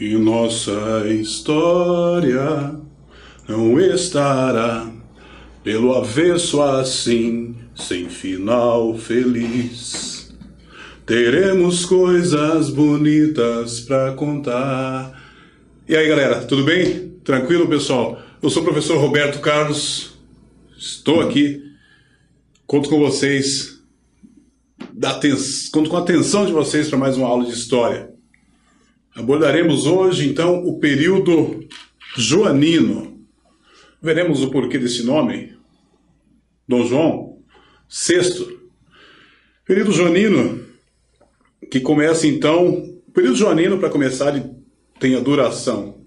E nossa história não estará pelo avesso assim, sem final feliz. Teremos coisas bonitas pra contar. E aí, galera, tudo bem? Tranquilo, pessoal? Eu sou o professor Roberto Carlos, estou aqui, conto com vocês, conto com a atenção de vocês para mais uma aula de história. Abordaremos hoje, então, o período joanino. Veremos o porquê desse nome, Dom João VI. Período joanino, que começa, então... O período joanino, para começar, ele tem a duração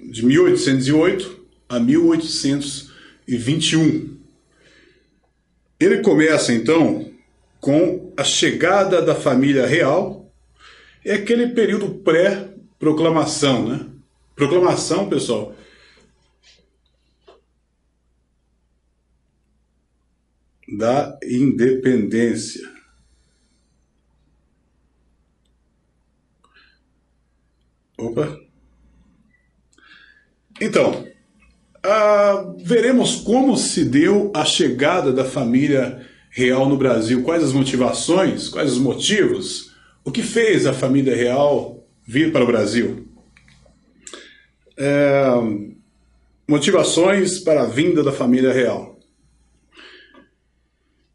de 1808 a 1821. Ele começa, então, com a chegada da família real. É aquele período pré-proclamação, né? Proclamação, pessoal, da independência. Opa! Então, veremos como se deu a chegada da família real no Brasil, quais as motivações, quais os motivos, o que fez a família real vir para o Brasil. Motivações para a vinda da família real.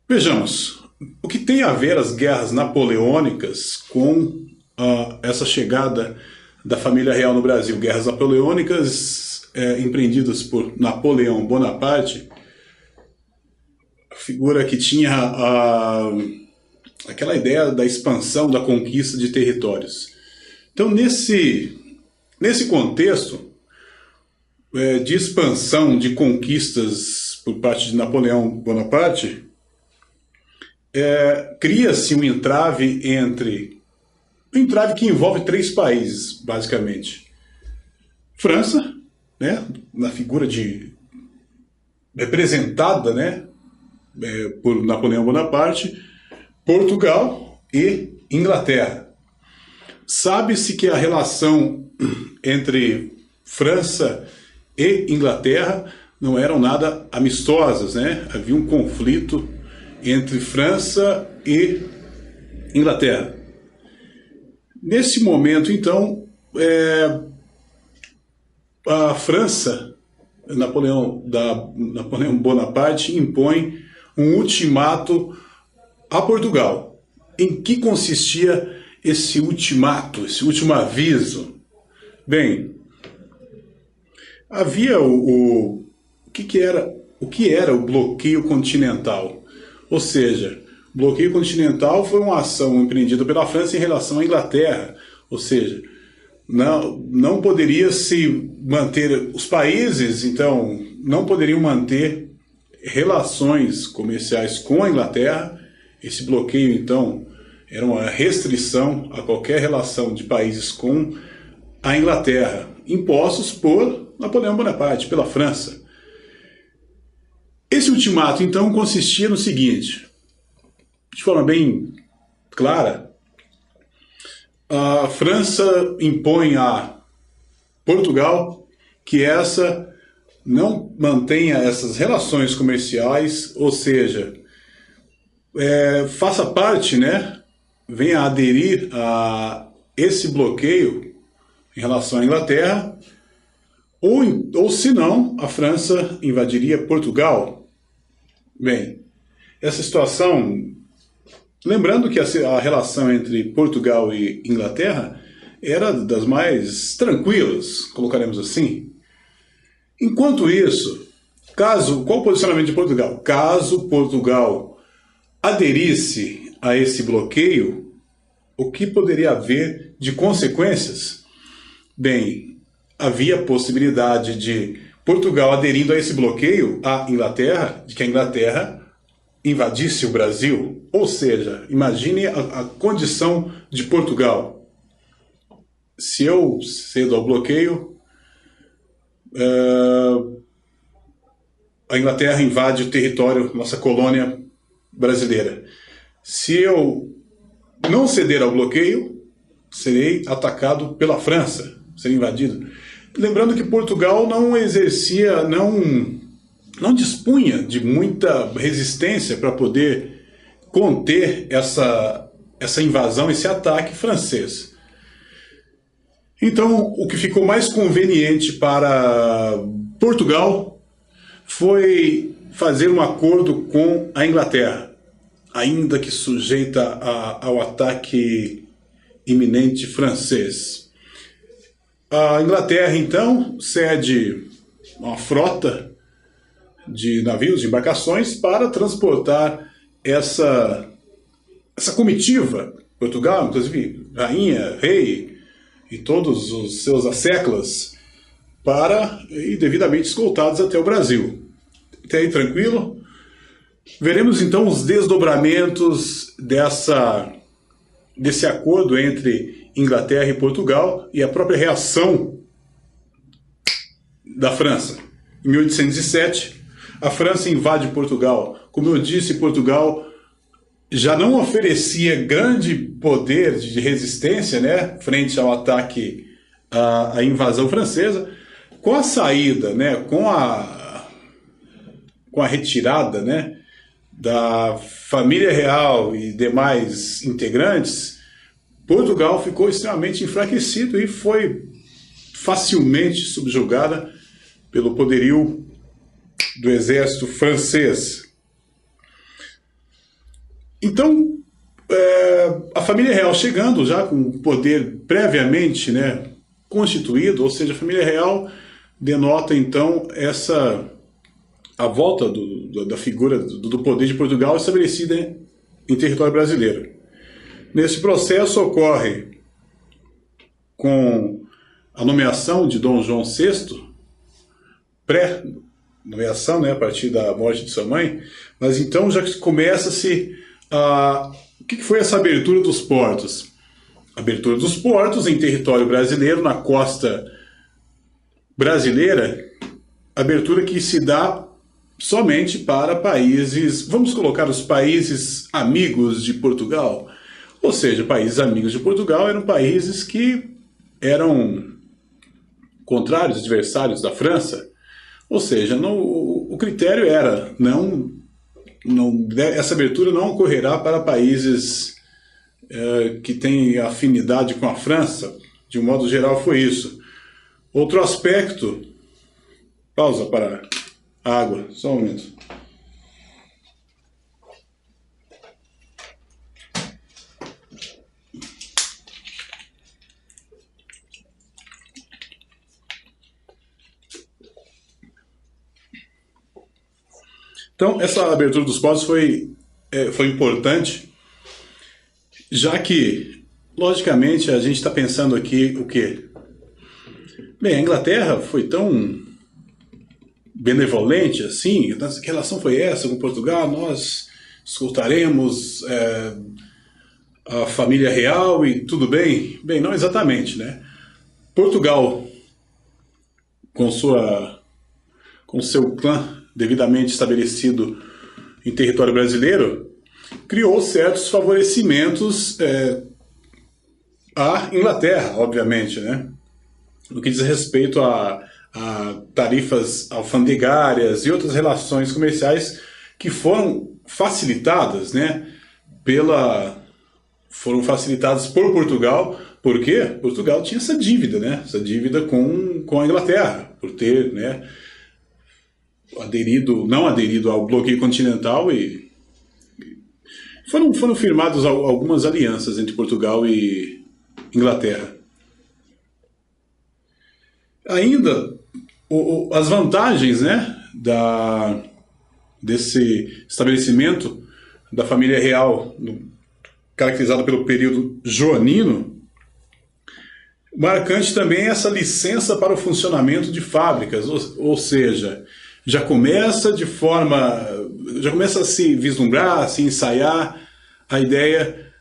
Vejamos, o que tem a ver as guerras napoleônicas com essa chegada da família real no Brasil? Guerras napoleônicas empreendidas por Napoleão Bonaparte, a figura que tinha aquela ideia da expansão, da conquista de territórios. Então, nesse contexto de expansão, de conquistas por parte de Napoleão Bonaparte, cria-se um entrave que envolve três países, basicamente. França, né, na figura representada, né, por Napoleão Bonaparte, Portugal e Inglaterra. Sabe-se que a relação entre França e Inglaterra não eram nada amistosas, né? Havia um conflito entre França e Inglaterra. Nesse momento, então, a França, Napoleão Bonaparte, impõe um ultimato a Portugal. Em que consistia esse ultimato, esse último aviso? Bem, havia o que era o bloqueio continental. Ou seja, o bloqueio continental foi uma ação empreendida pela França em relação à Inglaterra. Ou seja, não poderia se manter, os países, então, não poderiam manter relações comerciais com a Inglaterra. Esse bloqueio, então, era uma restrição a qualquer relação de países com a Inglaterra, impostos por Napoleão Bonaparte, pela França. Esse ultimato, então, consistia no seguinte, de forma bem clara: a França impõe a Portugal que essa não mantenha essas relações comerciais, ou seja, faça parte, né, venha a aderir a esse bloqueio em relação à Inglaterra, ou se não, a França invadiria Portugal. Bem, essa situação, lembrando que a relação entre Portugal e Inglaterra era das mais tranquilas, colocaremos assim. Enquanto isso, qual o posicionamento de Portugal? Caso Portugal aderisse a esse bloqueio, o que poderia haver de consequências? Bem, havia a possibilidade de Portugal aderindo a esse bloqueio à Inglaterra, de que a Inglaterra invadisse o Brasil. Ou seja, imagine a condição de Portugal. Se eu cedo ao bloqueio, a Inglaterra invade o território, nossa colônia brasileira. Se eu não ceder ao bloqueio, serei atacado pela França, serei invadido. Lembrando que Portugal não exercia, não dispunha de muita resistência para poder conter essa invasão, esse ataque francês. Então, o que ficou mais conveniente para Portugal foi fazer um acordo com a Inglaterra, ainda que sujeita ao ataque iminente francês. A Inglaterra, então, cede uma frota de navios, de embarcações, para transportar essa comitiva. Portugal, inclusive, rainha, rei e todos os seus asseclas, e devidamente escoltados até o Brasil. Até aí, tranquilo? Veremos então os desdobramentos desse acordo entre Inglaterra e Portugal e a própria reação da França. Em 1807, a França invade Portugal. Como eu disse, Portugal já não oferecia grande poder de resistência, né, frente ao ataque, à invasão francesa. Com a saída, né, com a retirada, né, da família real e demais integrantes, Portugal ficou extremamente enfraquecido e foi facilmente subjugada pelo poderio do exército francês. Então, a família real chegando já com o poder previamente, né, constituído, ou seja, a família real denota então a volta da figura do poder de Portugal estabelecida em território brasileiro. Nesse processo ocorre com a nomeação de Dom João VI, pré-nomeação, né, a partir da morte de sua mãe, mas então já começa-se o que foi essa abertura dos portos? Abertura dos portos em território brasileiro, na costa brasileira, abertura que se dá somente para países, vamos colocar os países amigos de Portugal, ou seja, países amigos de Portugal eram países que eram contrários, adversários da França, ou seja, o critério era, essa abertura não ocorrerá para países que têm afinidade com a França, de um modo geral foi isso. Outro aspecto, pausa para a água, só um momento. Então, essa abertura dos portos foi importante, já que, logicamente, a gente está pensando aqui o quê? Bem, a Inglaterra foi tão benevolente assim, que relação foi essa com Portugal? Nós escutaremos a família real e tudo bem? Bem, não exatamente, né? Portugal, com seu clã devidamente estabelecido em território brasileiro, criou certos favorecimentos à Inglaterra, obviamente, né? No que diz respeito a tarifas alfandegárias e outras relações comerciais que foram facilitadas, né, foram facilitadas por Portugal, porque Portugal tinha essa dívida, né, essa dívida com a Inglaterra, por ter, né, não aderido ao bloqueio continental, e foram firmadas algumas alianças entre Portugal e Inglaterra. Ainda, as vantagens, né, desse estabelecimento da família real, caracterizado pelo período joanino, marcante também é essa licença para o funcionamento de fábricas, ou seja, já começa a se vislumbrar, a se ensaiar a ideia,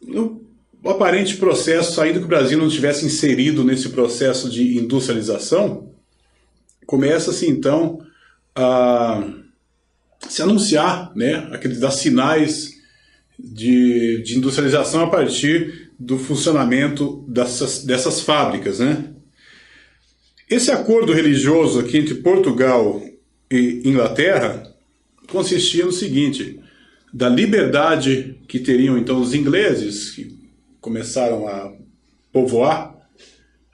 no aparente processo, ainda que o Brasil não tivesse inserido nesse processo de industrialização, começa-se então a se anunciar, né, dar sinais de industrialização a partir do funcionamento dessas fábricas, né? Esse acordo religioso aqui entre Portugal e Inglaterra consistia no seguinte: da liberdade que teriam então os ingleses, que começaram a povoar,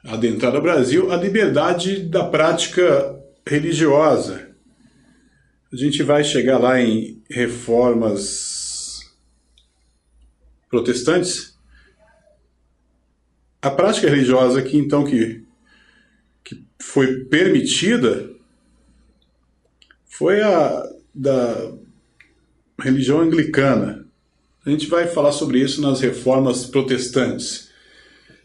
a adentrar no Brasil, a liberdade da prática religiosa. A gente vai chegar lá em reformas protestantes. A prática religiosa aqui, então, que foi permitida foi a da religião anglicana. A gente vai falar sobre isso nas reformas protestantes.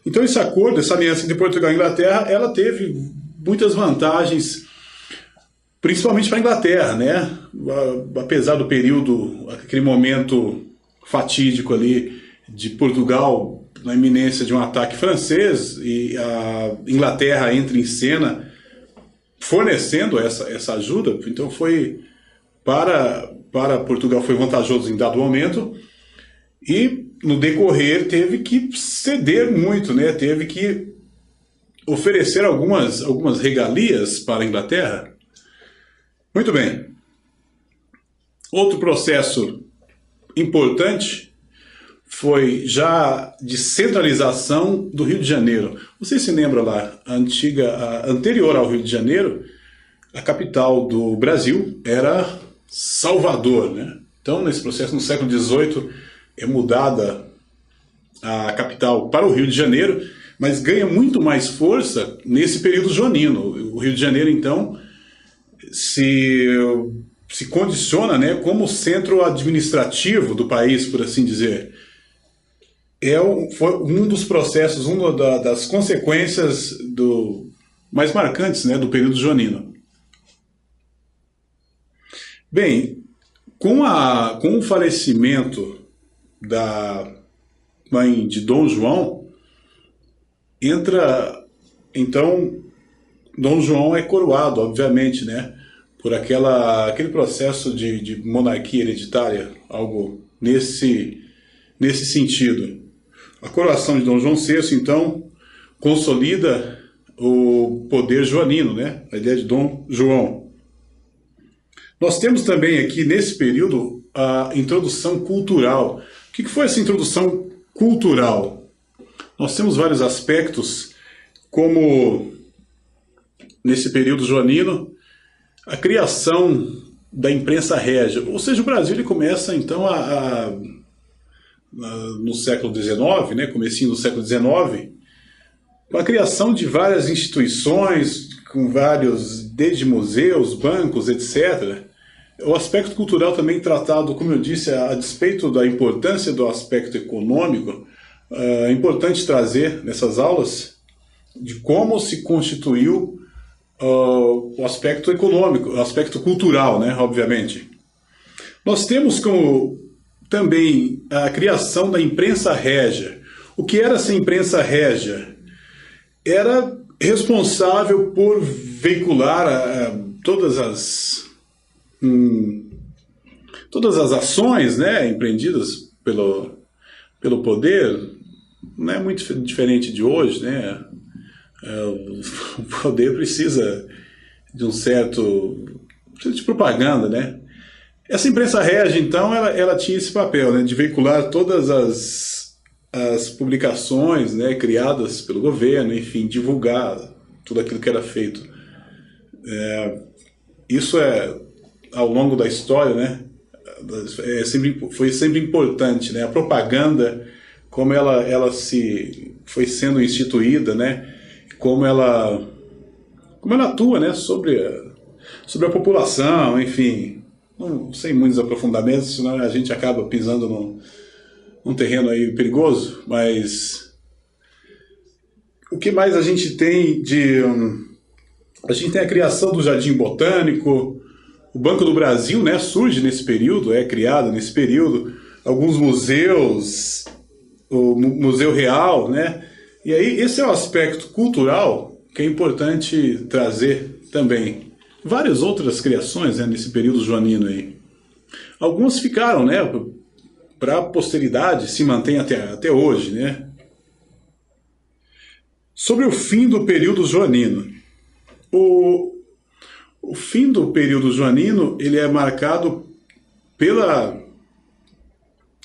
Então esse acordo, essa aliança entre Portugal e Inglaterra, ela teve muitas vantagens, principalmente para a Inglaterra, né? Apesar do período, aquele momento fatídico ali de Portugal na iminência de um ataque francês, e a Inglaterra entra em cena fornecendo essa ajuda. Então foi para Portugal foi vantajoso em dado momento, e no decorrer teve que ceder muito, né? Teve que oferecer algumas regalias para a Inglaterra. Muito bem. Outro processo importante foi já de centralização do Rio de Janeiro. Você se lembra lá, anterior ao Rio de Janeiro, a capital do Brasil era Salvador, né? Então, nesse processo, no século XVIII, é mudada a capital para o Rio de Janeiro, mas ganha muito mais força nesse período joanino. O Rio de Janeiro, então, se condiciona, né, como centro administrativo do país, por assim dizer. Foi um dos processos, uma das consequências mais marcantes, né, do período joanino. Bem, com o falecimento da mãe de Dom João, então, Dom João é coroado, obviamente, né, por aquele processo de monarquia hereditária, algo nesse sentido. A coroação de Dom João VI, então, consolida o poder joanino, né, a ideia de Dom João. Nós temos também aqui, nesse período, a introdução cultural. O que foi essa introdução cultural? Nós temos vários aspectos, como, nesse período joanino, a criação da imprensa régia. Ou seja, o Brasil ele começa, então, no século XIX, né, comecinho do século XIX, com a criação de várias instituições, desde museus, bancos, etc. O aspecto cultural também tratado, como eu disse, a despeito da importância do aspecto econômico, é importante trazer nessas aulas de como se constituiu o aspecto econômico, o aspecto cultural, né, obviamente. Nós temos como também a criação da imprensa régia. O que era essa imprensa régia? Era responsável por veicular todas as ações, né, empreendidas pelo poder. Não é muito diferente de hoje, né? O poder precisa de precisa de propaganda, né? Essa imprensa régia, então, ela tinha esse papel, né, de veicular todas as publicações, né, criadas pelo governo, enfim, divulgar tudo aquilo que era feito. Isso ao longo da história, né, foi sempre importante, né, a propaganda, como ela foi sendo instituída, né, como ela atua, né, sobre a população, enfim. Sem muitos aprofundamentos, senão a gente acaba pisando num terreno aí perigoso, mas o que mais a gente tem a gente tem a criação do Jardim Botânico, o Banco do Brasil, né, surge nesse período, é criado nesse período, alguns museus, o Museu Real, né, e aí esse é o aspecto cultural que é importante trazer também. Várias outras criações, né, nesse período joanino aí. Algumas ficaram, né, para a posteridade, se mantém até hoje, né? Sobre o fim do período joanino. O fim do período joanino ele é marcado pela...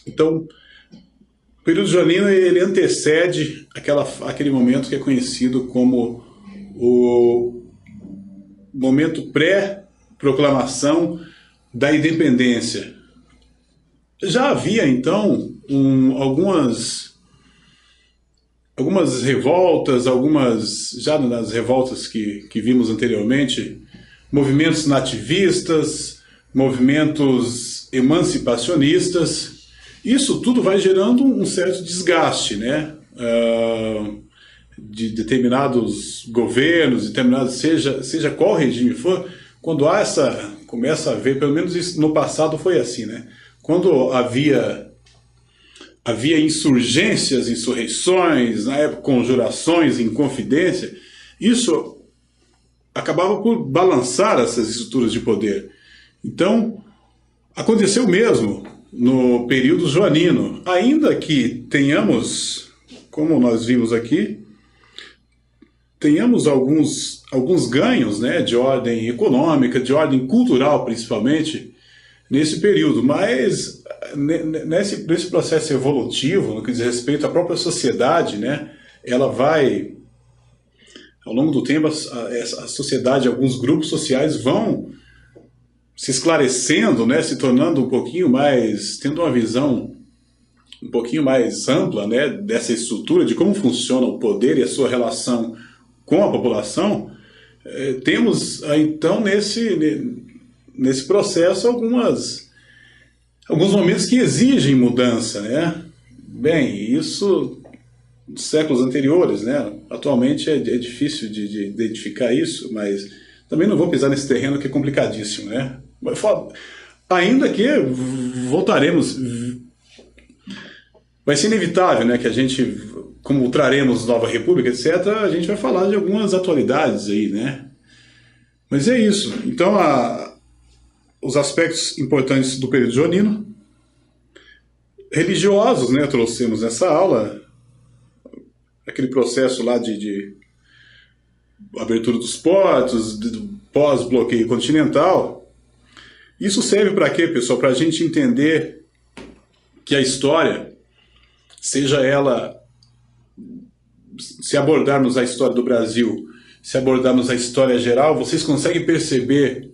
Então, o período joanino ele antecede aquele momento que é conhecido como o momento pré-proclamação da independência. Já havia, então, algumas revoltas, já nas revoltas que vimos anteriormente, movimentos nativistas, movimentos emancipacionistas. Isso tudo vai gerando um certo desgaste, né? De determinados governos, seja qual regime for, quando começa a haver, pelo menos isso, no passado foi assim, né? Quando havia insurgências, insurreições, na época conjurações, inconfidência, isso acabava por balançar essas estruturas de poder. Então, aconteceu mesmo no período joanino, ainda que tenhamos, como nós vimos aqui, tenhamos alguns ganhos, né, de ordem econômica, de ordem cultural principalmente, nesse período, mas nesse processo evolutivo, no que diz respeito à própria sociedade, né, ela vai, ao longo do tempo, a sociedade, alguns grupos sociais vão se esclarecendo, né, se tornando um pouquinho mais, tendo uma visão um pouquinho mais ampla, né, dessa estrutura, de como funciona o poder e a sua relação com a população. Temos, então, nesse processo, alguns momentos que exigem mudança, né? Bem, isso dos séculos anteriores, né? Atualmente é difícil de identificar isso, mas também não vou pisar nesse terreno que é complicadíssimo, né? Ainda que voltaremos, vai ser inevitável, né, que a gente, como traremos Nova República, etc., a gente vai falar de algumas atualidades aí, né? Mas é isso. Então, os aspectos importantes do período joanino, religiosos, né, trouxemos nessa aula, aquele processo lá de abertura dos portos, do pós-bloqueio continental. Isso serve para quê, pessoal? Para a gente entender que a história, seja ela, se abordarmos a história do Brasil, se abordarmos a história geral, vocês conseguem perceber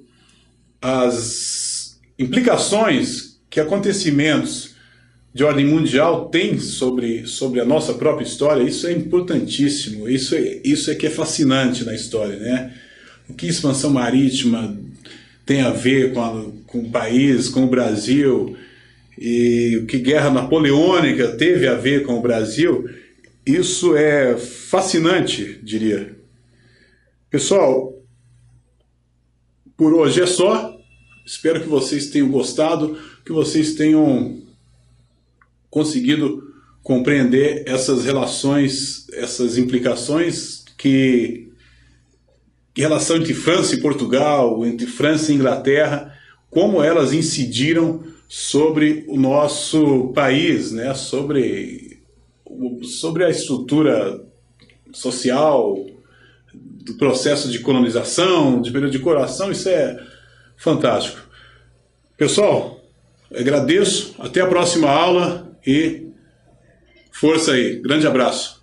as implicações que acontecimentos de ordem mundial têm sobre a nossa própria história. Isso é importantíssimo, isso é que é fascinante na história, né? O que expansão marítima tem a ver com o país, com o Brasil, e o que guerra napoleônica teve a ver com o Brasil, isso é fascinante, diria. Pessoal, por hoje é só. Espero que vocês tenham gostado, que vocês tenham conseguido compreender essas relações, essas implicações que relação entre França e Portugal, entre França e Inglaterra, como elas incidiram sobre o nosso país, né? sobre a estrutura social, do processo de colonização, de período de coração. Isso é fantástico. Pessoal, agradeço, até a próxima aula e força aí. Grande abraço.